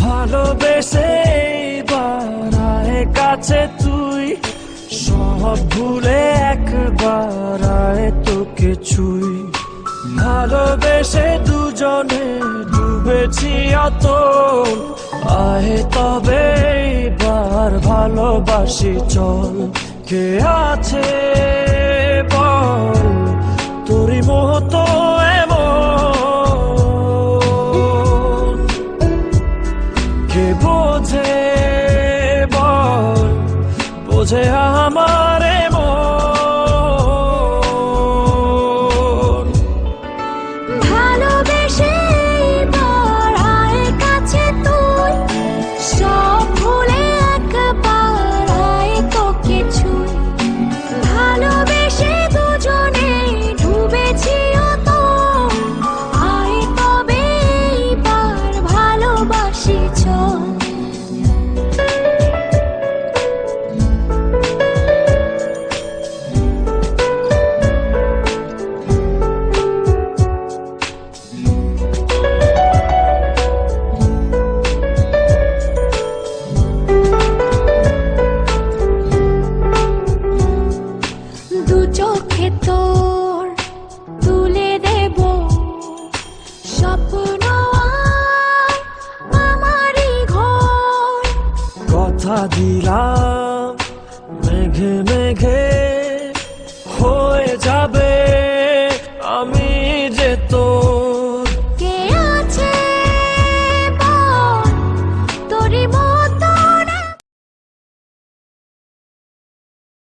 ভালোবেসে বাড়ায় কাছে তুই, সব ভুলে একবার আয় তোকে ছুই। ভালোবেসে দুজনে ডুবেছি অতল, আয় তবে এবার ভালোবাসি চল। কে আছে বল তোরই মতো এমন, কে বোঝে বল বোঝে আমার মন। ভালোবেসে বাড়ায় কাছে তুই, সব ভুলে একবার আয় তোকে ছুই। ভালোবেসে দুজনে ডুবেছি অতল, আয় তবে এবার ভালোবাসি চল। দু চোখে তোর তুলে দেব স্বপ্ন আর আমারই ঘর। কথা দিলাম মেঘে মেঘে হয়ে যাবে